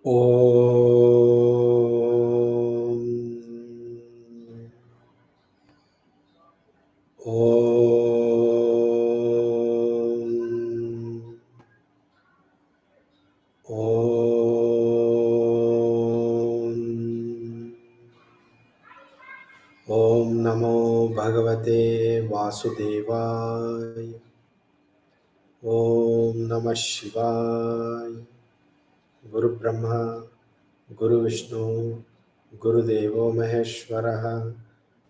Om. Om. Om. Om Namo Bhagavate Vasudevaya. Om Namah Shivaya. Guru Brahma, Guru Vishnu, Guru Devo Maheshwaraha,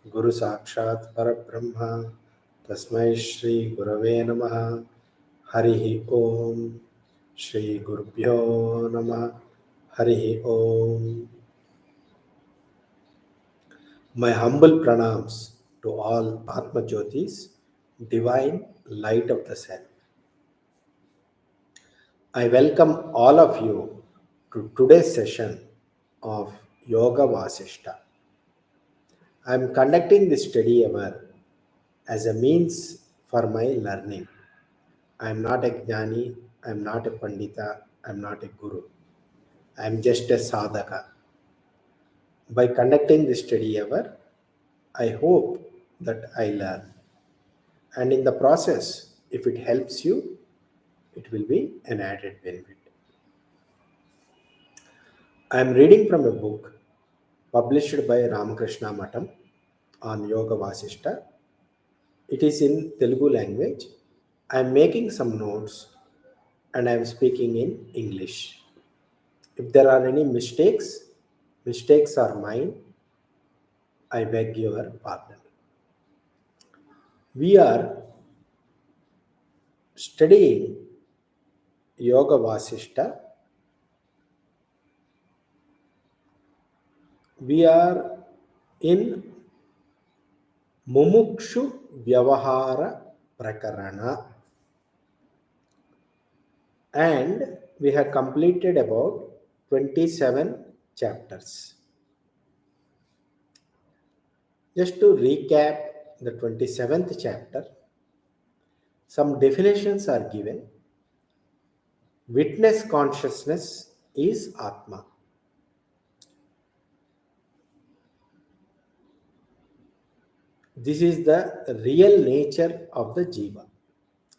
Guru Sakshat Parabrahma, Tasmai Shri Gurave Namaha, Harihi Om, Shri Gurubhyo Namaha, Harihi Om. My humble pranams to all Atma Jyotis, divine light of the self. I welcome all of you to today's session of Yoga Vasishta. I am conducting this study hour as a means for my learning. I am not a jnani, I am not a pandita, I am not a guru. I am just a sadhaka. By conducting this study hour, I hope that I learn. And in the process, if it helps you, it will be an added benefit. I am reading from a book published by Ramakrishna Matam on Yoga Vasishta. It is in Telugu language. I am making some notes and I am speaking in English. If there are any mistakes are mine, I beg your pardon. We are studying Yoga Vasishta. We are in Mumukshu Vyavahara Prakarana, and we have completed about 27 chapters. Just to recap the 27th chapter, some definitions are given. Witness consciousness is Atma. This is the real nature of the Jiva.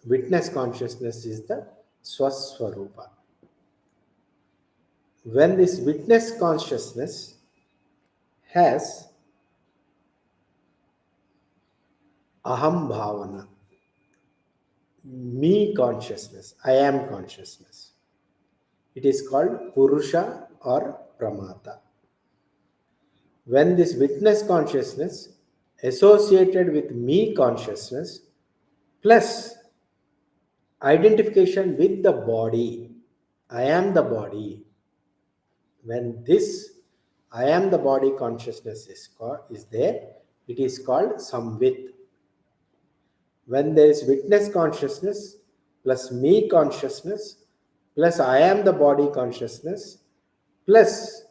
Witness consciousness is the Swaswarupa. When this witness consciousness has Aham Bhavana, me consciousness, I am consciousness, it is called Purusha or Pramata. When this witness consciousness associated with me consciousness plus identification with the body, I am the body, when this I am the body consciousness is there, it is called Samvit. When there is witness consciousness plus me consciousness plus I am the body consciousness plus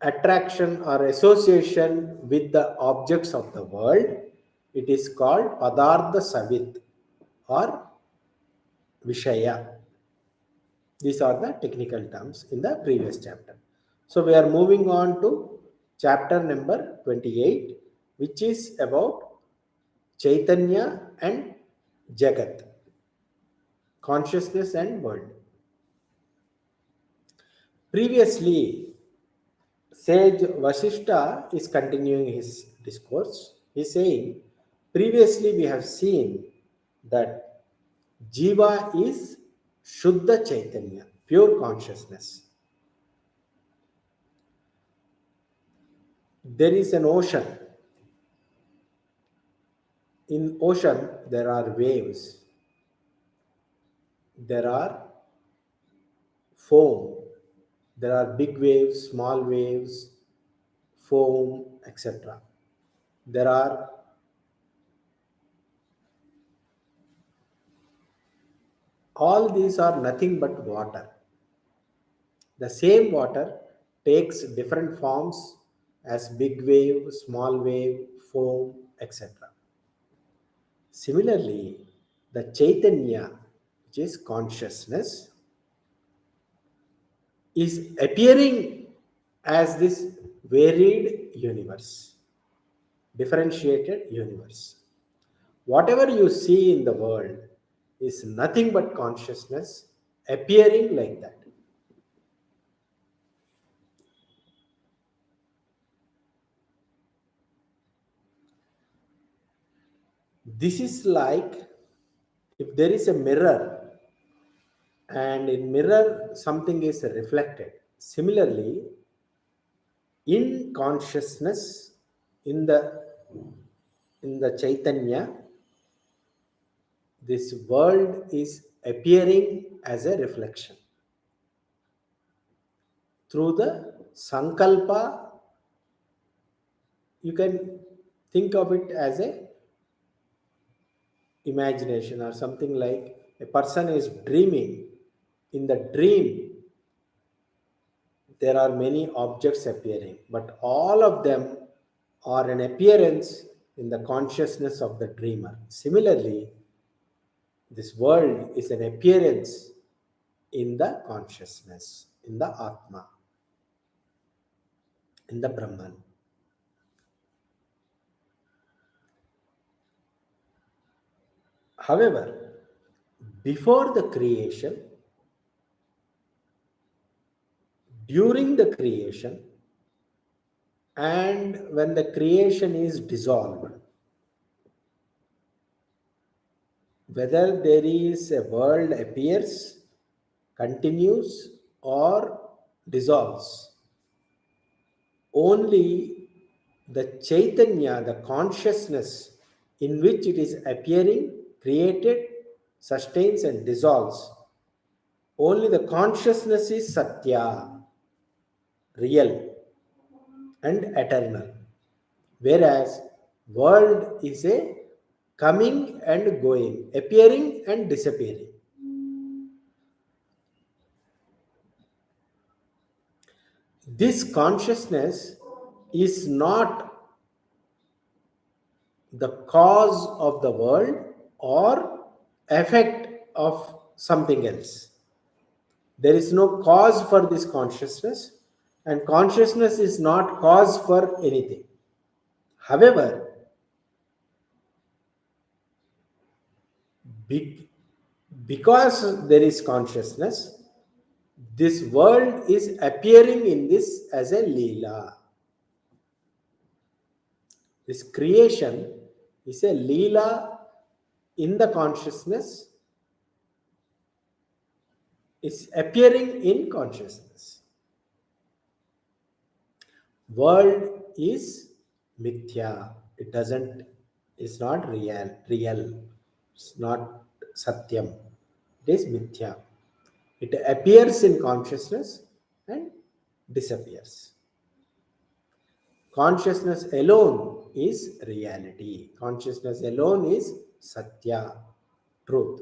attraction or association with the objects of the world, it is called Padartha Savit or Vishaya. These are the technical terms in the previous chapter. So we are moving on to chapter number 28, which is about Chaitanya and Jagat, consciousness and world. Previously, Sage Vashishta is continuing his discourse. He is saying, previously we have seen that Jiva is Shuddha Chaitanya, pure consciousness. There is an ocean. In ocean, there are waves. There are foam. There are big waves, small waves, foam, etc. There are all these are nothing but water. The same water takes different forms as big wave, small wave, foam, etc. Similarly, the Chaitanya, which is consciousness, is appearing as this varied universe, differentiated universe. Whatever you see in the world is nothing but consciousness appearing like that. This is like if there is a mirror and in mirror something is reflected. Similarly, in consciousness, in the Chaitanya, this world is appearing as a reflection through the sankalpa. You can think of it as a imagination or something like a person is dreaming. In the dream there are many objects appearing, but all of them are an appearance in the consciousness of the dreamer. Similarly, this world is an appearance in the consciousness, in the Atma, in the Brahman. However, before the creation, during the creation, and when the creation is dissolved, whether there is a world appears, continues, or dissolves, only the Chaitanya, the consciousness in which it is appearing, created, sustains, and dissolves, only the consciousness is Satya, real and eternal. Whereas world is a coming and going, appearing and disappearing. This consciousness is not the cause of the world or effect of something else. There is no cause for this consciousness, and consciousness is not cause for anything. However, because there is consciousness, this world is appearing in this as a leela. This creation is a leela in the consciousness, is appearing in consciousness. World is mithya. It doesn't, it's not real, it's not satyam. It is mithya. It appears in consciousness and disappears. Consciousness alone is reality. Consciousness alone is satya, truth.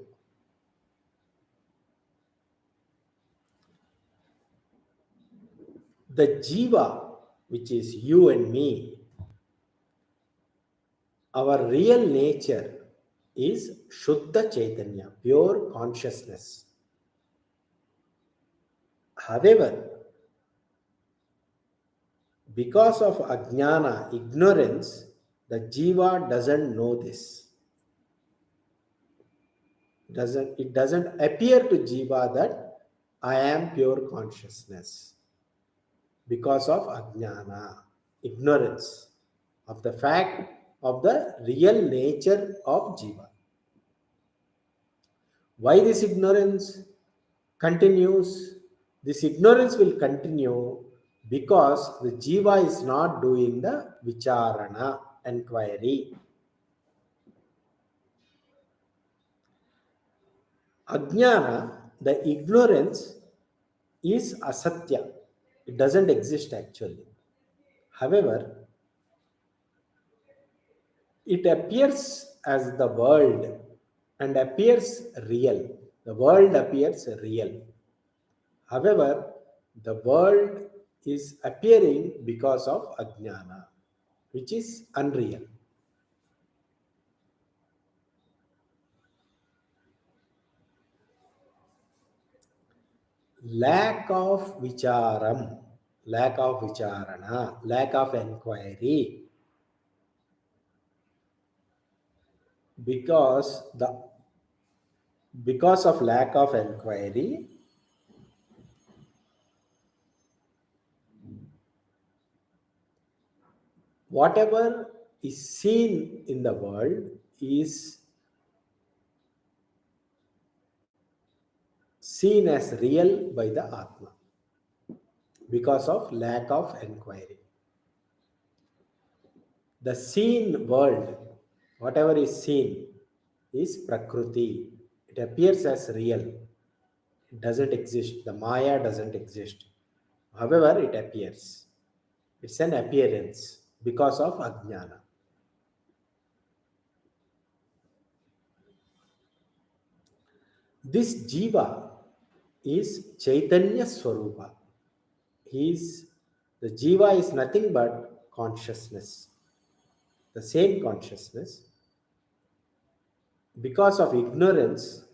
The jiva, which is you and me, our real nature is Shuddha Chaitanya, pure consciousness. However, because of ajnana, ignorance, the jiva doesn't know this. It doesn't appear to jiva that I am pure consciousness because of ajnana, ignorance of the fact of the real nature of jiva. Why this ignorance continues? This ignorance will continue because the jiva is not doing the vicharana, enquiry. Ajnana, the ignorance, is asatya. It doesn't exist actually. However, it appears as the world and appears real. The world appears real. However, the world is appearing because of ajnana, which is unreal. Lack of vicharam, lack of vicharana, lack of enquiry, because the because of lack of enquiry, whatever is seen in the world is seen as real by the Atma because of lack of enquiry. The seen world, whatever is seen, is Prakriti. It appears as real. It doesn't exist. The Maya doesn't exist. However, it appears. It's an appearance because of Ajnana. This Jiva is Chaitanya Swarupa. The Jiva is nothing but consciousness, the same consciousness. Because of ignorance,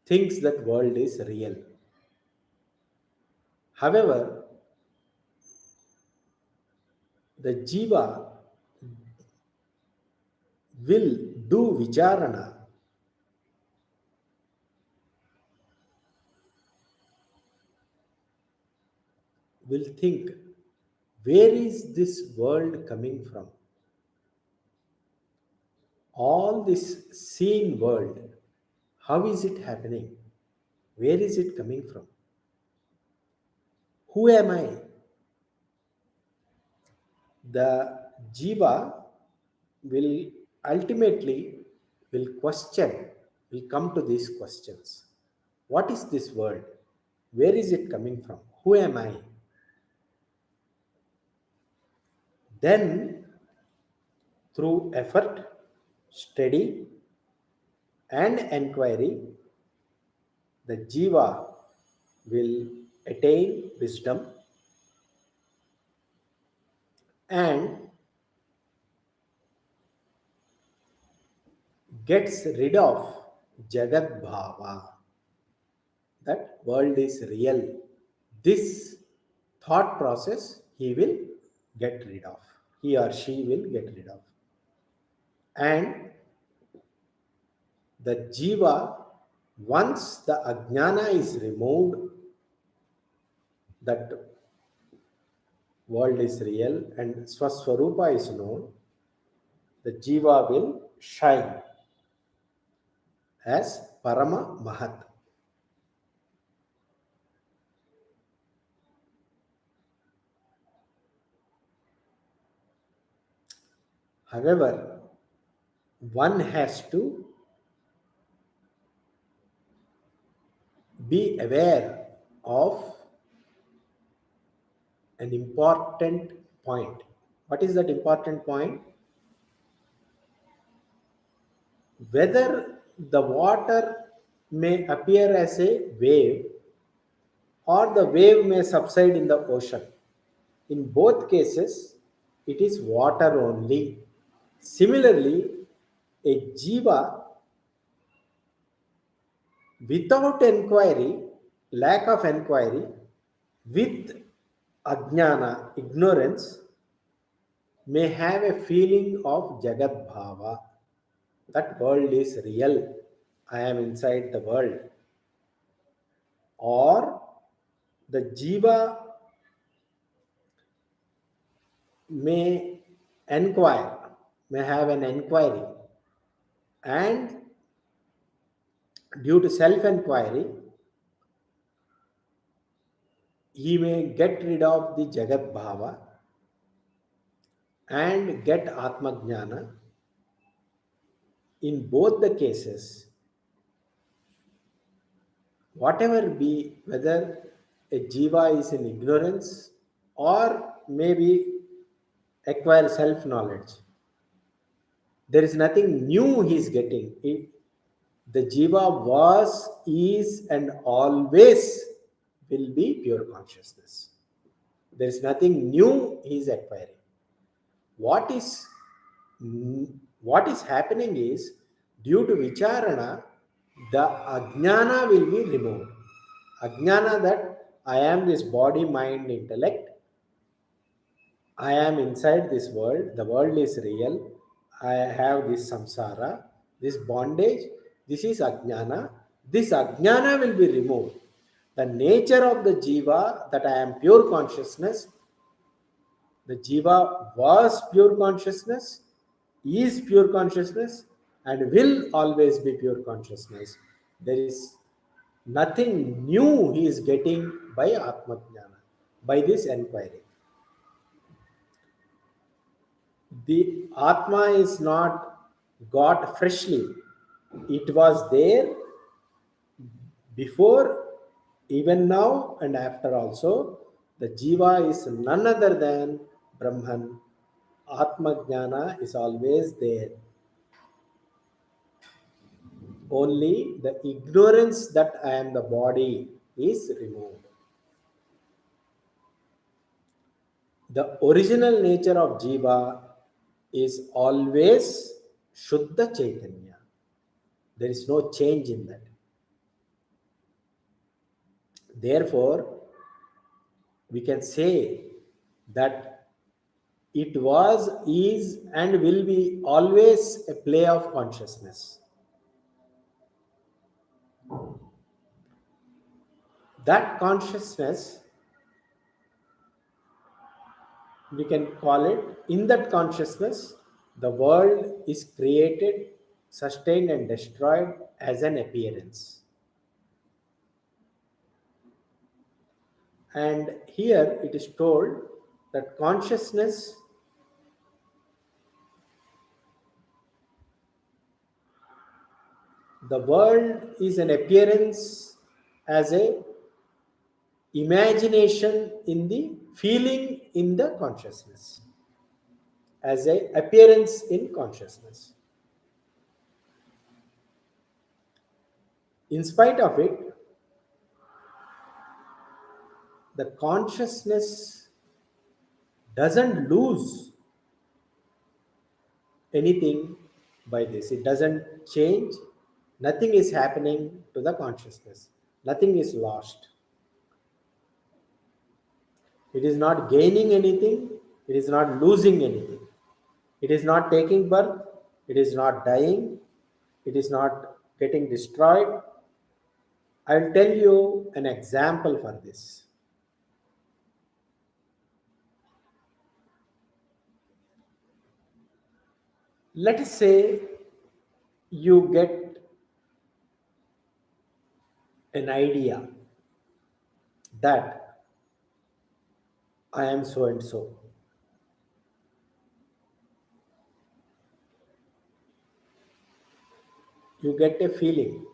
thinks that world is real. However, the Jiva will do vicharana, will think, where is this world coming from? All this seen world, how is it happening? Where is it coming from? Who am I? The jiva will ultimately will question, will come to these questions. What is this world? Where is it coming from? Who am I? Then, through effort, study, and inquiry, the jiva will attain wisdom and gets rid of Jagat Bhava. That world is real. This thought process he will get rid of. He or she will get rid of. And the jiva, once the ajnana is removed, that world is real and Swaswarupa is known, the jiva will shine as Parama Mahat. However, one has to be aware of an important point. What is that important point? Whether the water may appear as a wave or the wave may subside in the ocean. In both cases, it is water only. Similarly, a jiva without enquiry, lack of enquiry, with ajnana, ignorance, may have a feeling of Jagat Bhava. That world is real. I am inside the world. Or the jiva may inquire, may have an inquiry, and due to self inquiry, he may get rid of the Jagat Bhava and get Atma Jnana. In both the cases, whatever be, whether a jiva is in ignorance or maybe acquire self knowledge, there is nothing new he is getting. The jiva was, is, and always will be pure consciousness. There is nothing new he is acquiring. What is what is happening is, due to vicharana, the ajnana will be removed. Ajnana that I am this body, mind, intellect, I am inside this world, the world is real, I have this samsara, this bondage, this is ajnana. This ajnana will be removed. The nature of the jiva, that I am pure consciousness, the jiva was pure consciousness, is pure consciousness, and will always be pure consciousness. There is nothing new he is getting by Atmajnana, by this inquiry. The Atma is not got freshly. It was there before, even now, and after also. The Jiva is none other than Brahman. Atma Jnana is always there. Only the ignorance that I am the body is removed. The original nature of Jiva is always Shuddha Chaitanya. There is no change in that. Therefore, we can say that it was, is, and will be always a play of consciousness. That consciousness, we can call it, in that consciousness, the world is created, sustained, and destroyed as an appearance. And here it is told that consciousness, the world is an appearance as a imagination in the feeling in the consciousness, as a appearance in consciousness. In spite of it, the consciousness doesn't lose anything by this. It doesn't change. Nothing is happening to the consciousness. Nothing is lost. It is not gaining anything. It is not losing anything. It is not taking birth. It is not dying. It is not getting destroyed. I'll tell you an example for this. Let us say you get an idea that I am so and so. You get a feeling.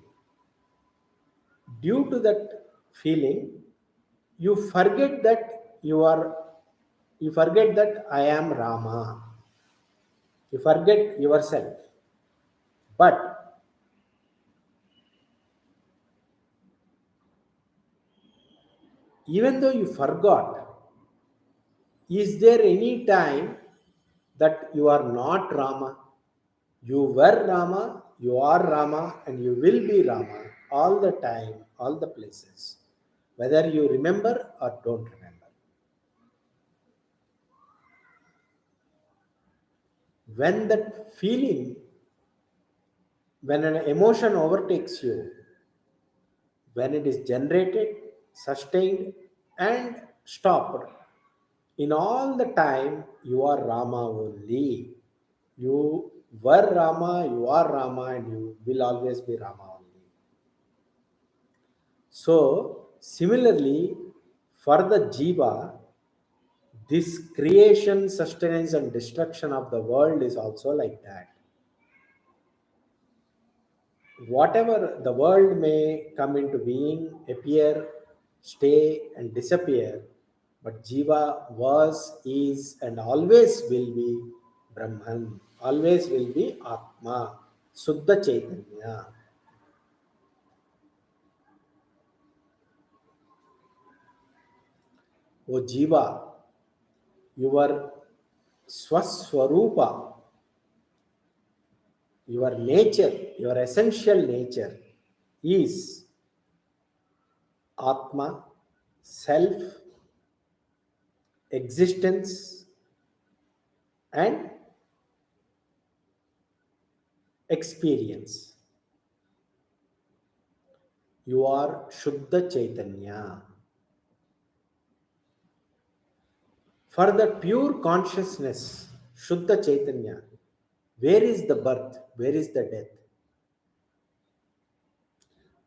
Due to that feeling, you forget that you forget that I am Rama. You forget yourself. But even though you forgot, is there any time that you are not Rama? You were Rama, you are Rama, and you will be Rama all the time, all the places, whether you remember or don't remember. When that feeling, when an emotion overtakes you, when it is generated, sustained, and stopped, in all the time you are Rama only. You were Rama, you are Rama, and you will always be Rama only. So, similarly, for the Jiva, this creation, sustenance, and destruction of the world is also like that. Whatever the world may come into being, appear, stay, and disappear, but Jiva was, is, and always will be Brahman, always will be Atma, Suddha Chaitanya. O Jiva, your Swaswarupa, your nature, your essential nature, is Atma, self, existence, and experience. You are Shuddha Chaitanya. For the pure consciousness, Shuddha Chaitanya, where is the birth? Where is the death?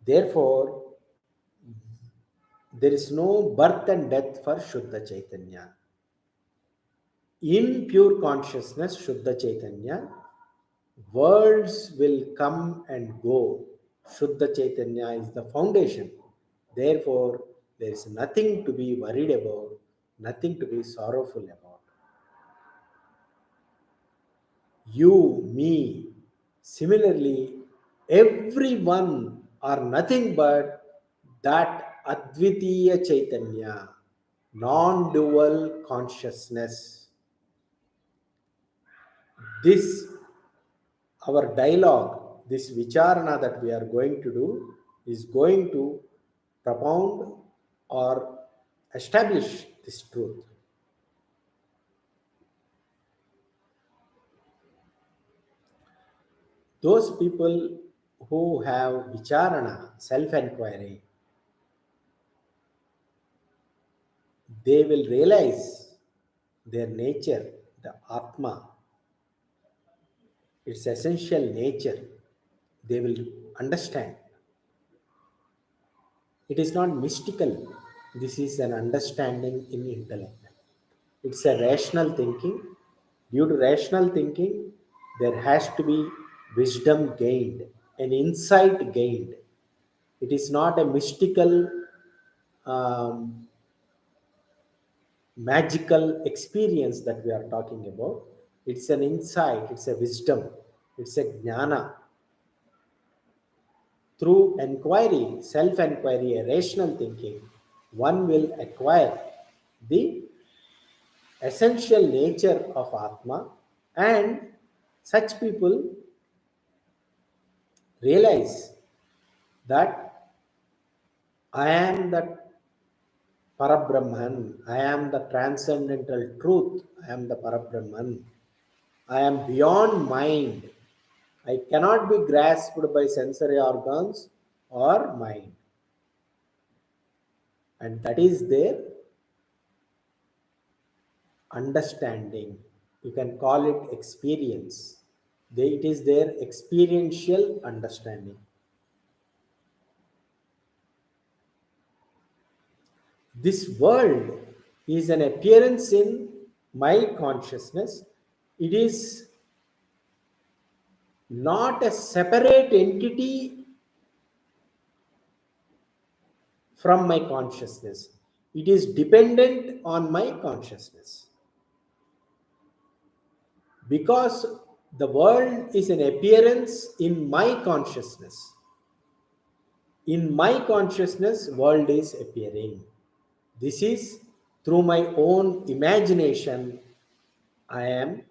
Therefore, there is no birth and death for Shuddha Chaitanya. In pure consciousness, Shuddha Chaitanya, worlds will come and go. Shuddha Chaitanya is the foundation. Therefore, there is nothing to be worried about, nothing to be sorrowful about. You, me, similarly, everyone are nothing but that Advitiya Chaitanya, non dual consciousness. This, our dialogue, this vicharana that we are going to do, is going to propound or establish this truth. Those people who have vicharana, self inquiry, they will realize their nature, the Atma, its essential nature. They will understand. It is not mystical. This is an understanding in intellect. It's a rational thinking. Due to rational thinking, there has to be wisdom gained, an insight gained. It is not a mystical, um, magical experience that we are talking about. It's an insight, it's a wisdom, it's a jnana. Through inquiry, self inquiry, a rational thinking, one will acquire the essential nature of Atma, and such people realize that I am the Parabrahman, I am the transcendental truth, I am the Parabrahman, I am beyond mind. I cannot be grasped by sensory organs or mind. And that is their understanding. You can call it experience. It is their experiential understanding. This world is an appearance in my consciousness. It is not a separate entity from my consciousness. It is dependent on my consciousness. Because the world is an appearance in my consciousness. In my consciousness, world is appearing. This is through my own imagination. I am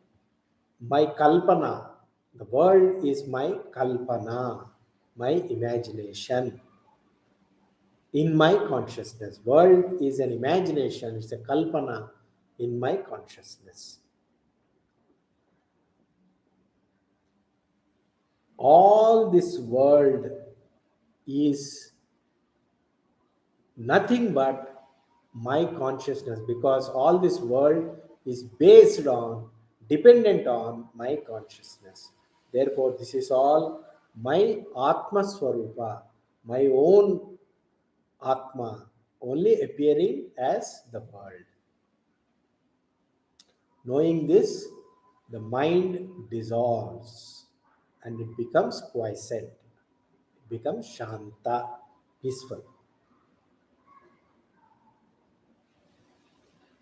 my kalpana. The world is my kalpana, my imagination. In my consciousness, world is an imagination. It's a kalpana in my consciousness. All this world is nothing but my consciousness, because all this world is based on, dependent on my consciousness. Therefore, this is all my Atma Swarupa, my own Atma, only appearing as the world. Knowing this, the mind dissolves and it becomes quiescent, it becomes Shanta, peaceful.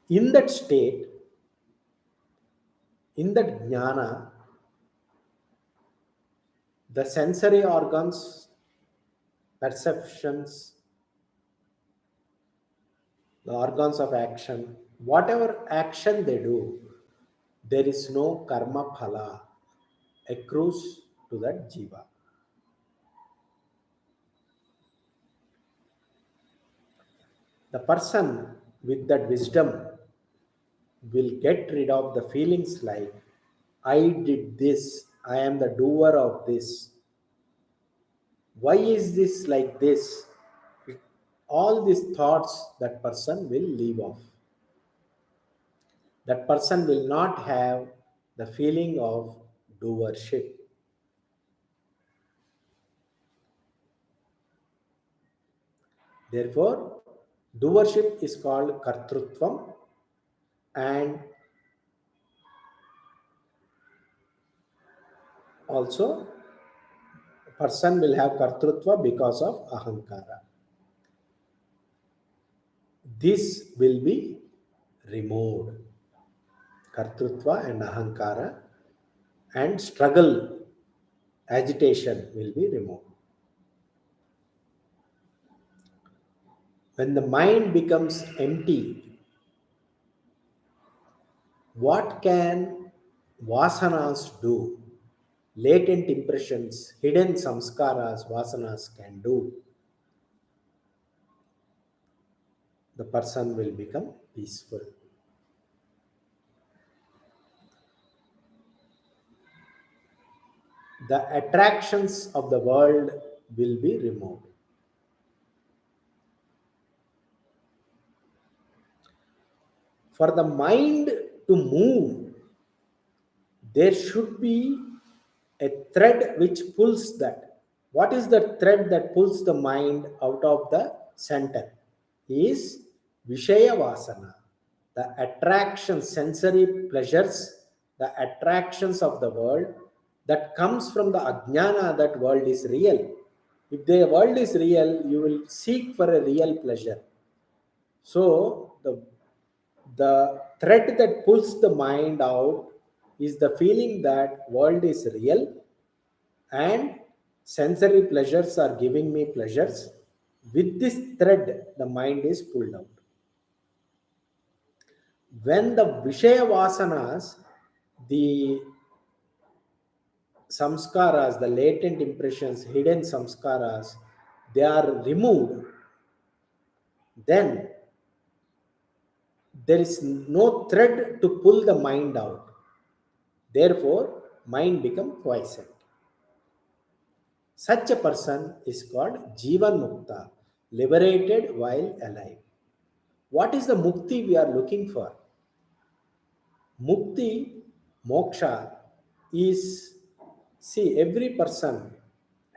In that state, in that jnana, the sensory organs, perceptions, the organs of action, whatever action they do, there is no karma phala accrues to that jiva. The person with that wisdom will get rid of the feelings like, I did this, I am the doer of this, why is this like this? All these thoughts that person will leave off. That person will not have the feeling of doership. Therefore, doership is called kartrutvam, and also a person will have kartrutva because of ahankara. This will be removed. Kartrutva and ahankara and struggle, agitation will be removed. When the mind becomes empty, what can vasanas do? Latent impressions, hidden samskaras, vasanas can do. The person will become peaceful. The attractions of the world will be removed. For the mind to move, there should be a thread which pulls that. What is the thread that pulls the mind out of the center? Is Vishaya Vasana, the attraction, sensory pleasures, the attractions of the world that comes from the ajnana that world is real. If the world is real, you will seek for a real pleasure. So the thread that pulls the mind out is the feeling that world is real and sensory pleasures are giving me pleasures. With this thread, the mind is pulled out. When the Vishaya Vasanas, the samskaras, the latent impressions, hidden samskaras, they are removed, then there is no thread to pull the mind out. Therefore, mind becomes quiescent. Such a person is called Jivan Mukta, liberated while alive. What is the mukti we are looking for? Mukti, moksha is, see, every person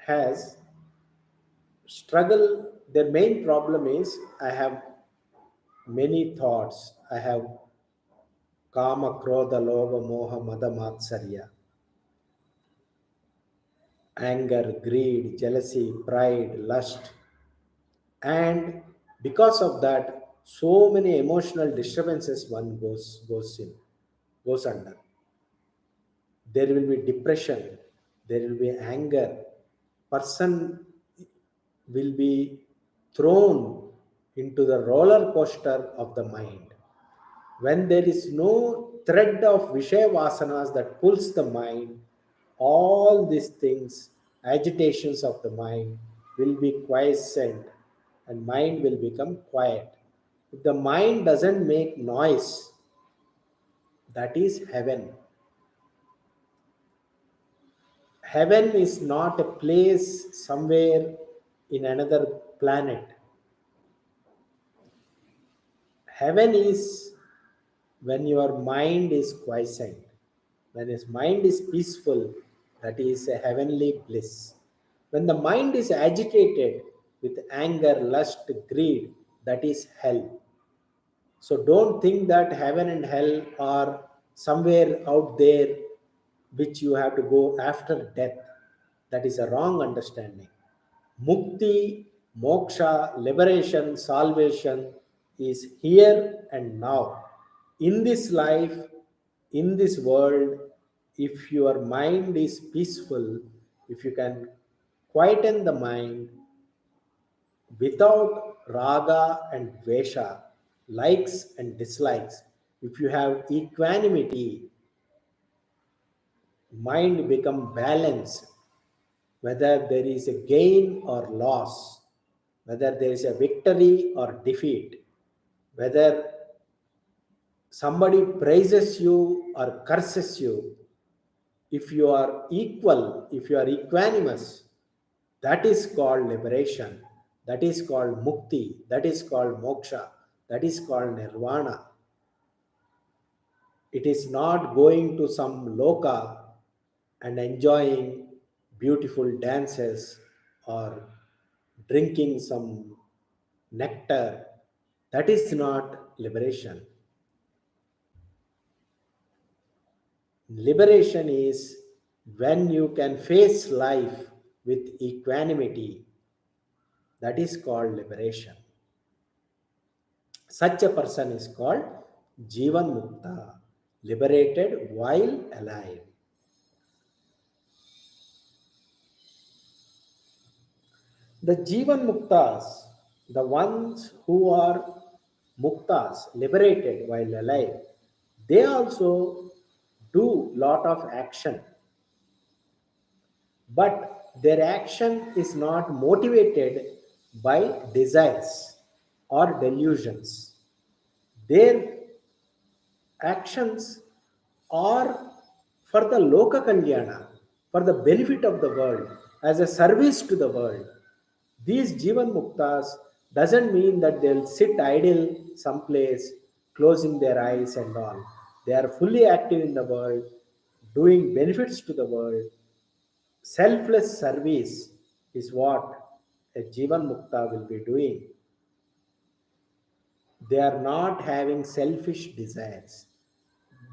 has struggle. Their main problem is, I have many thoughts. I have kama, krodha, lobha, moha, mada, matsarya, anger, greed, jealousy, pride, lust. And because of that, so many emotional disturbances one goes under. There will be depression, there will be anger, person will be thrown into the roller coaster of the mind. When there is no thread of Vishaya Vasanas that pulls the mind, all these things, agitations of the mind, will be quiescent and mind will become quiet. If the mind doesn't make noise, that is heaven. Heaven is not a place somewhere in another planet. Heaven is when your mind is quiescent. When his mind is peaceful, that is a heavenly bliss. When the mind is agitated with anger, lust, greed, that is hell. So don't think that heaven and hell are somewhere out there which you have to go after death. That is a wrong understanding. Mukti, moksha, liberation, salvation is here and now. In this life, in this world, if your mind is peaceful, if you can quieten the mind without raga and dvesha, likes and dislikes, if you have equanimity, mind become balanced, whether there is a gain or loss, whether there is a victory or defeat. Whether somebody praises you or curses you, if you are equal, if you are equanimous, that is called liberation. That is called mukti. That is called moksha. That is called nirvana. It is not going to some loka and enjoying beautiful dances or drinking some nectar. That is not liberation. Liberation is when you can face life with equanimity. That is called liberation. Such a person is called Jivan Mukta, liberated while alive. The Jivan Muktas, the ones who are Muktas, liberated while alive, they also do lot of action, but their action is not motivated by desires or delusions. Their actions are for the Loka Kalyana, for the benefit of the world, as a service to the world. These Jivan Muktas doesn't mean that they'll sit idle someplace, closing their eyes and all. They are fully active in the world, doing benefits to the world. Selfless service is what a Jivan Mukta will be doing. They are not having selfish desires.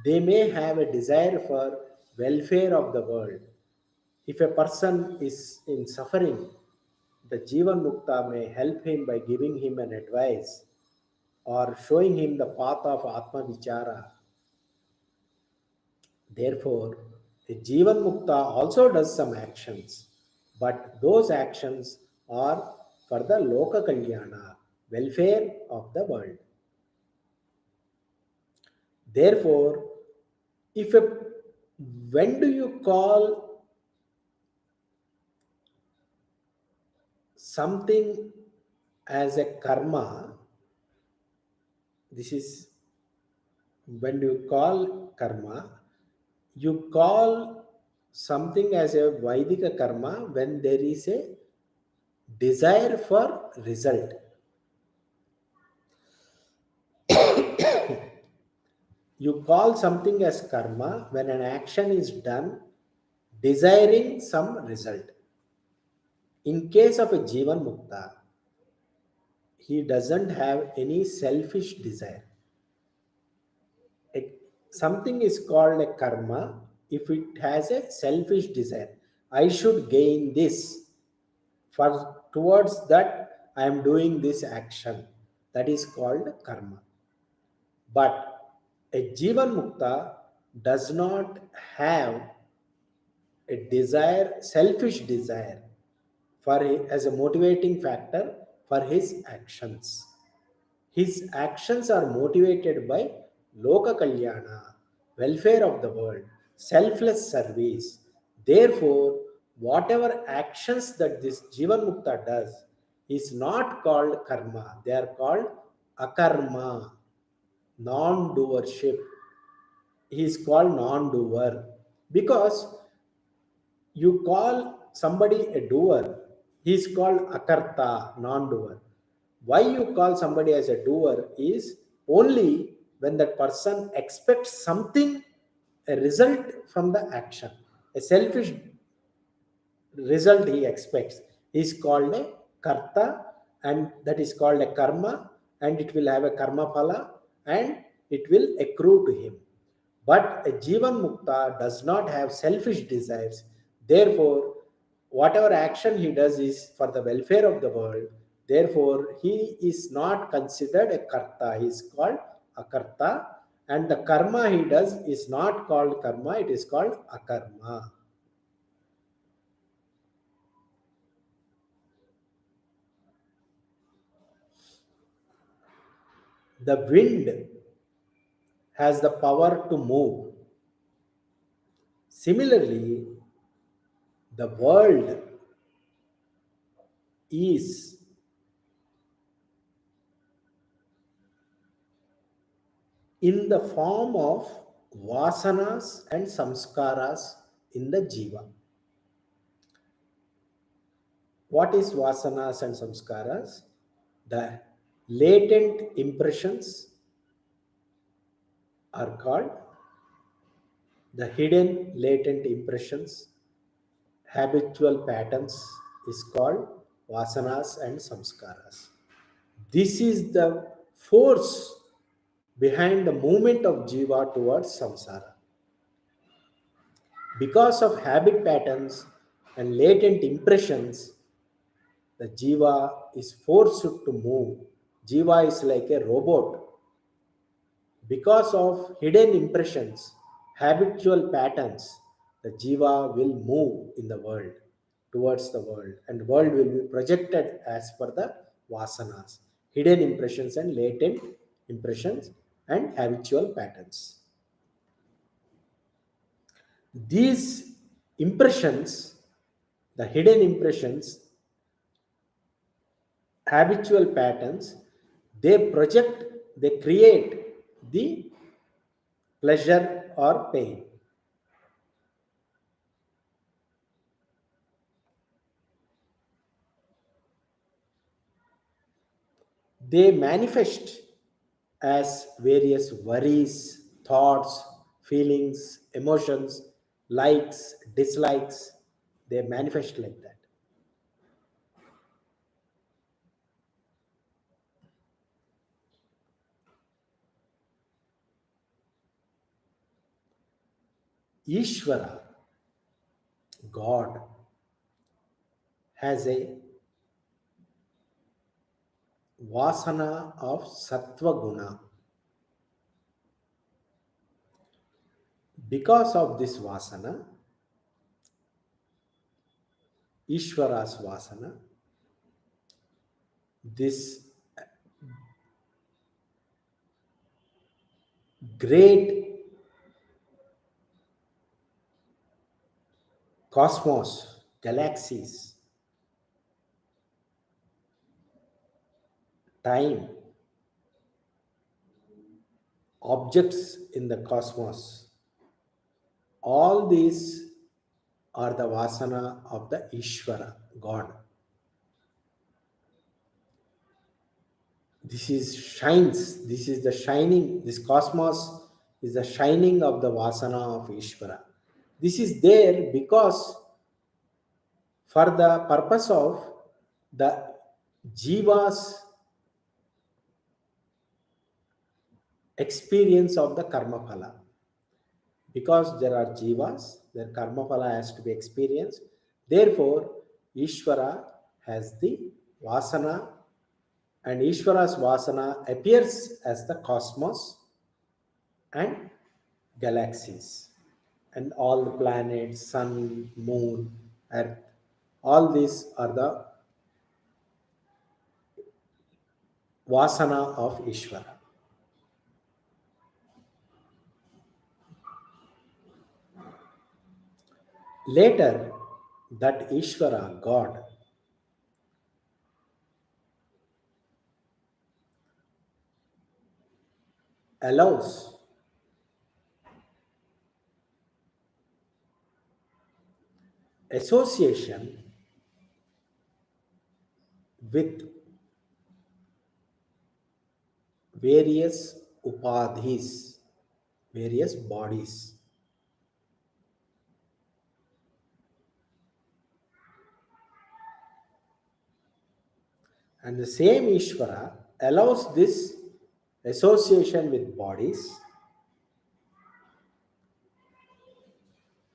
They may have a desire for welfare of the world. If a person is in suffering, the Jivan Mukta may help him by giving him an advice or showing him the path of Atma Vichara. Therefore, a Jivan Mukta also does some actions, but those actions are for the Loka Kalyana, welfare of the world. Therefore, if a when do you call something as a karma? This is when you call karma, you call something as a Vaidika karma when there is a desire for result. You call something as karma when an action is done desiring some result. In case of a Jivan Mukta, he doesn't have any selfish desire. A- Something is called a karma if it has a selfish desire. I should gain this. For towards that, I am doing this action. That is called karma. But a Jivan Mukta does not have a desire, selfish desire, as a motivating factor for his actions. His actions are motivated by Loka Kalyana, welfare of the world, selfless service. Therefore, whatever actions that this Jivan Mukta does is not called karma, they are called akarma, non doership. He is called non doer because you call somebody a doer, he is called akarta, non doer. Why you call somebody as a doer is only when that person expects something, a result from the action. A selfish result he expects is called a karta, and that is called a karma, and it will have a karma phala, and it will accrue to him. But a Jivan Mukta does not have selfish desires. Therefore, whatever action he does is for the welfare of the world. Therefore, he is not considered a karta, he is called akarta, and the karma he does is not called karma, it is called akarma. The wind has the power to move. Similarly, the world is in the form of vasanas and samskaras in the jiva. What is vasanas and samskaras? The latent impressions are called the hidden latent impressions. Habitual patterns is called vasanas and samskaras. This is the force behind the movement of jiva towards samsara. Because of habit patterns and latent impressions, the jiva is forced to move. Jiva is like a robot. Because of hidden impressions, habitual patterns, the jiva will move in the world towards the world, and the world will be projected as per the vasanas, hidden impressions and latent impressions and habitual patterns. These impressions, the hidden impressions, habitual patterns, they project, they create the pleasure or pain. They manifest as various worries, thoughts, feelings, emotions, likes, dislikes. They manifest like that. Ishvara, God, has a vasana of sattva guna. Because of this vasana, Ishvara's vasana, this great cosmos, galaxies, time, objects in the cosmos, all these are the vasana of the Ishvara, God. This is shines, this is the shining, this cosmos is the shining of the vasana of Ishvara. This is there because for the purpose of the jiva's experience of the karma phala. Because there are jivas, their karma phala has to be experienced. Therefore, Ishvara has the vasana, and Ishvara's vasana appears as the cosmos and galaxies and all the planets, sun, moon, earth. All these are the vasana of Ishvara. Later, that Ishvara, God, allows association with various upadhis, various bodies. And the same Ishvara allows this association with bodies,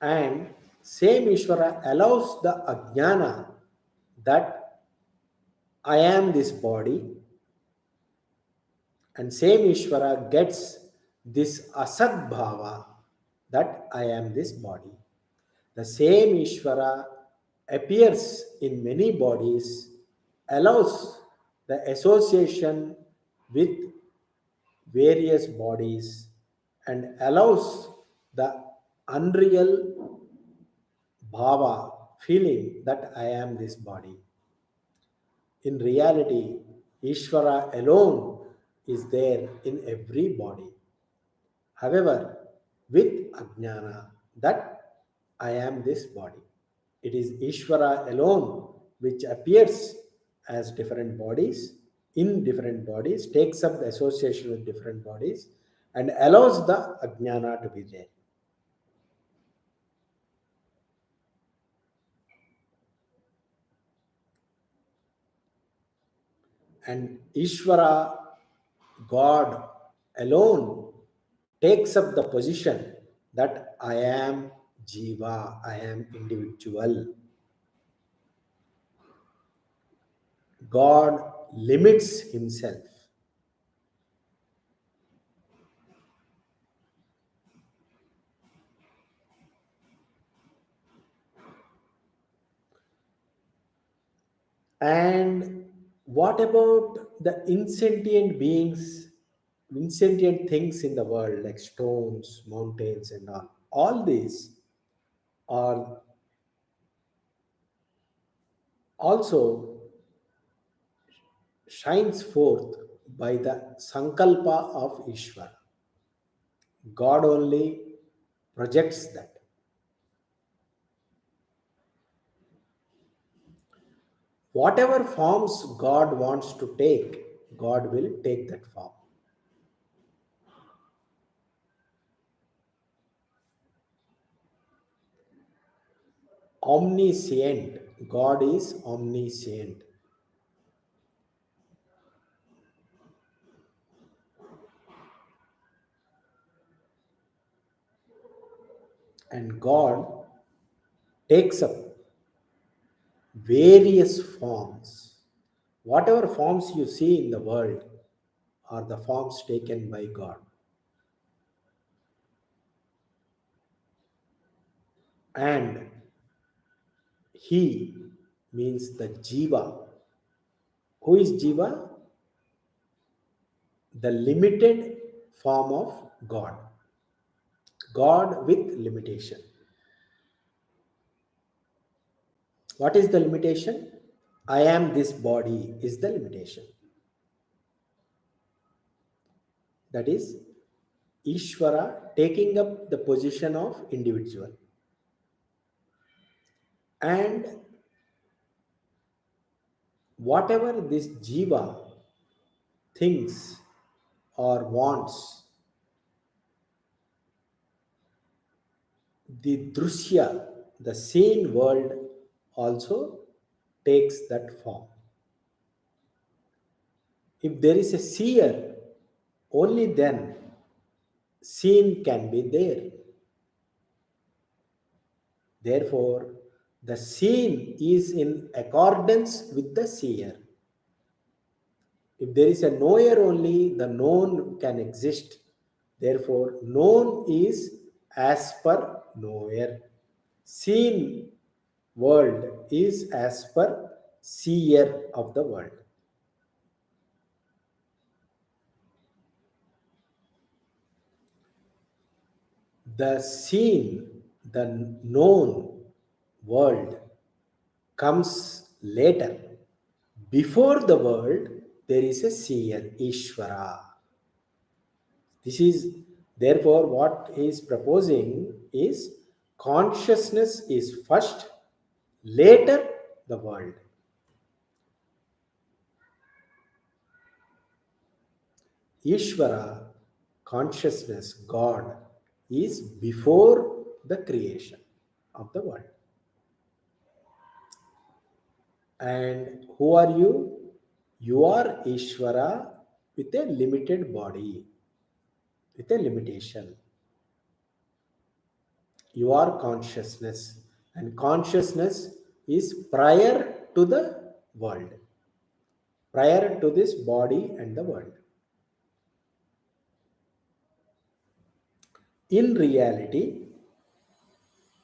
and same Ishvara allows the ajnana that I am this body, and same Ishvara gets this asad bhava that I am this body. The same Ishvara appears in many bodies, allows the association with various bodies, and allows the unreal bhava feeling that I am this body. In reality, Ishvara alone is there in every body. However, with ajnana, that I am this body. It is Ishvara alone which appears as different bodies, in different bodies, takes up the association with different bodies, and allows the ajnana to be there. And Ishvara, God alone, takes up the position that I am Jiva, I am individual. God limits himself. And what about the insentient beings, insentient things in the world like stones, mountains, and all? All these are also shines forth by the sankalpa of Ishvara. God only projects that. Whatever forms God wants to take, God will take that form. Omniscient. God is omniscient. And God takes up various forms. Whatever forms you see in the world are the forms taken by God. And He means the Jiva. Who is Jiva? The limited form of God. God with limitation. What is the limitation? I am this body is the limitation. That is Ishvara taking up the position of individual. And whatever this Jiva thinks or wants, the Drushya, the seen world, also takes that form. If there is a seer, only then seen can be there. Therefore, the seen is in accordance with the seer. If there is a knower only, the known can exist. Therefore, known is as per knower. Seen world is as per seer of the world. The seen, the known world comes later. Before the world, there is a seer, Ishvara. This is therefore what he is proposing is consciousness is first, later the world. Ishvara, consciousness, God, is before the creation of the world. And who are you? You are Ishvara with a limited body, with a limitation. You are consciousness, and consciousness is prior to the world, prior to this body and the world. In reality,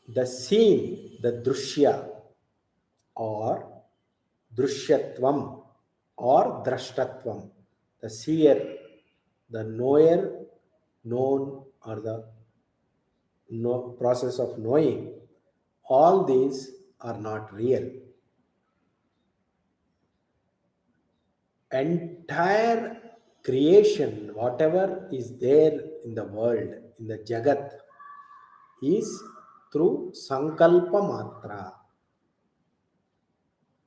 the seen, the drushya, or drushyatvam, or drashtatvam, the seer, the knower, known, or the process of knowing, all these are not real. Entire creation, whatever is there in the world, in the Jagat is through Sankalpa Matra,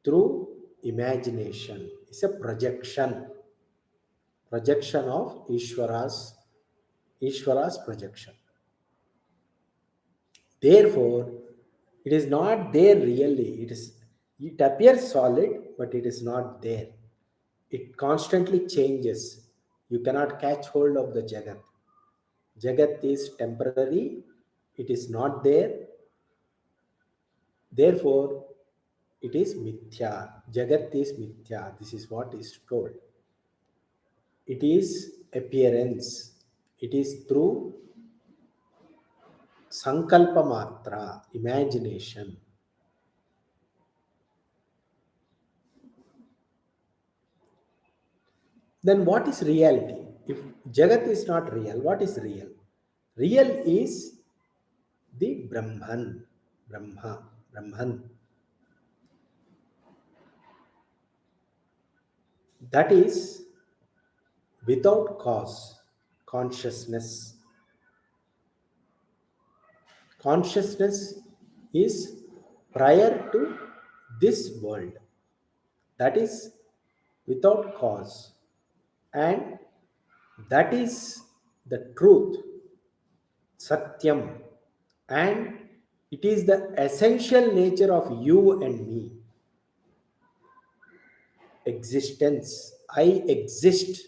through imagination. It's a projection of Ishvara's projection. Therefore, it is not there really. It appears solid, but it is not there. It constantly changes. You cannot catch hold of the Jagat. Jagat is temporary, it is not there, therefore it is mithya. Jagat is mithya. This is what is told. It is appearance. It is through sankalpa matra, imagination. Then what is reality? If Jagat is not real, what is real? Real is the Brahman, Brahman. That is without cause, consciousness. Consciousness is prior to this world. That is without cause. And that is the truth, Satyam. And it is the essential nature of you and me. Existence. I exist.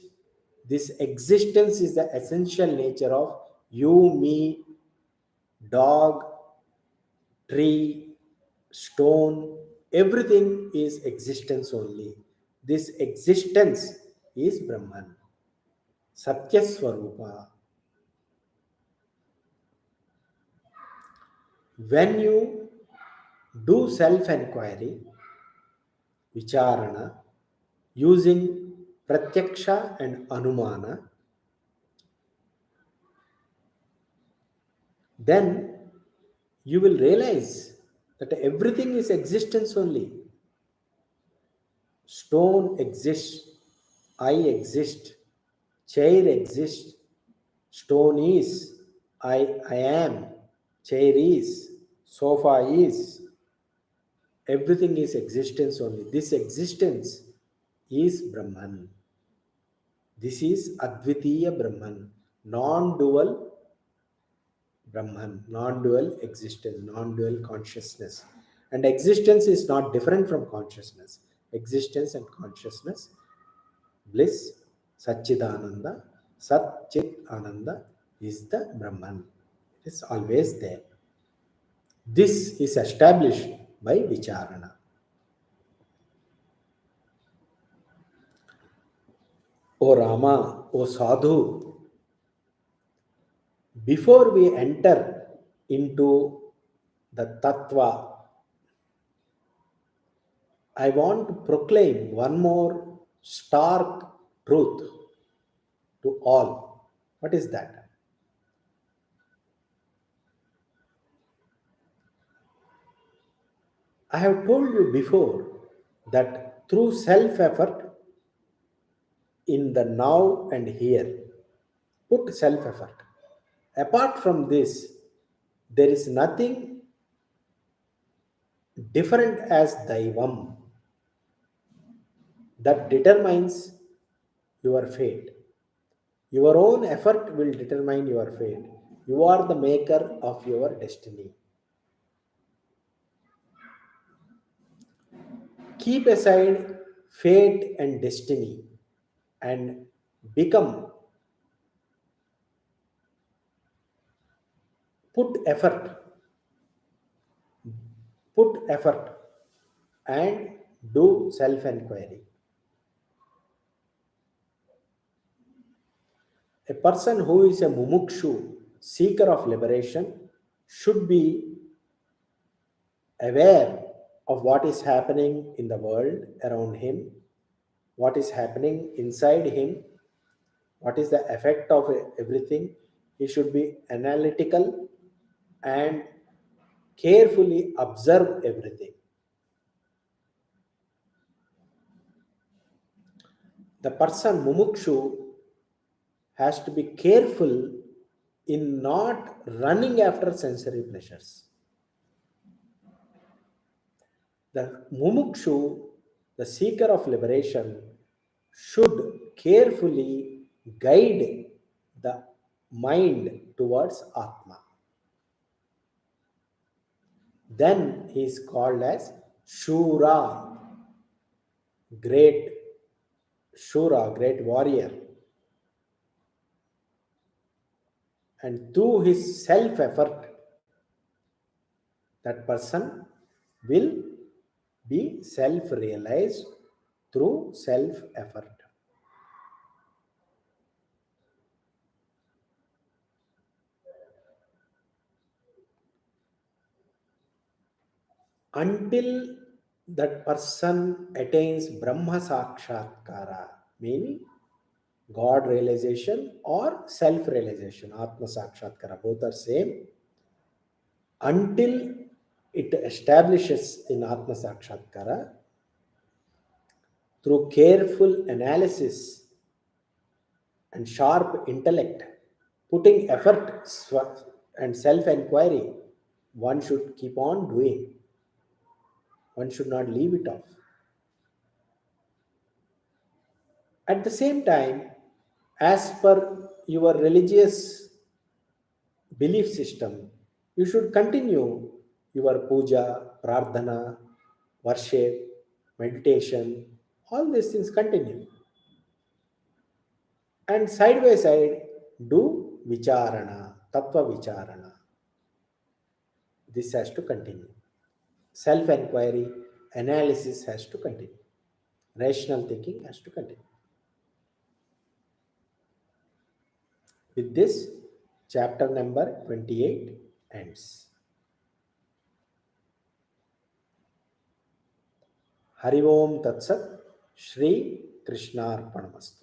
This existence is the essential nature of you, me, dog, tree, stone, everything is existence only. This existence is Brahman, Satya Swarupa. When you do self enquiry, vicharana, using pratyaksha and anumana, then you will realize that everything is existence only. Stone exists, I exist, chair exists, stone is, I am, chair is, sofa is, everything is existence only. This existence is Brahman. This is Advitiya Brahman, non dual Brahman, non dual existence, non dual consciousness. And existence is not different from consciousness. Existence and consciousness, bliss, Satchidananda, Sat Chit Ananda is the Brahman. It is always there. This is established by Vicharana. O Rama, O Sadhu, before we enter into the Tattva, I want to proclaim one more stark truth to all. What is that? I have told you before that through self effort in the now and here, put self effort. Apart from this, there is nothing different as Daivam that determines your fate. Your own effort will determine your fate. You are the maker of your destiny. Keep aside fate and destiny and become, put effort, put effort and do self enquiry. A person who is a mumukshu, seeker of liberation, should be aware of what is happening in the world around him, what is happening inside him, what is the effect of everything. He should be analytical and carefully observe everything. The person mumukshu has to be careful in not running after sensory pleasures. The mumukshu, the seeker of liberation, should carefully guide the mind towards Atma. Then he is called as Shura, great Shura, great warrior. And through his self effort, that person will be self realized through self effort. Until that person attains Brahma Sakshatkara, meaning God realization or self realization, Atma Sakshatkara, both are same. Until it establishes in Atma Sakshatkara, through careful analysis and sharp intellect, putting effort and self inquiry, one should keep on doing. One should not leave it off. At the same time, as per your religious belief system, you should continue your puja, prarthana, worship, meditation, all these things continue. And side by side, do vicharana, tattva vicharana. This has to continue. Self inquiry, analysis has to continue. Rational thinking has to continue. With this, chapter number 28 ends. Hari Om Tat Sat, Shri Krishnarpanamastu.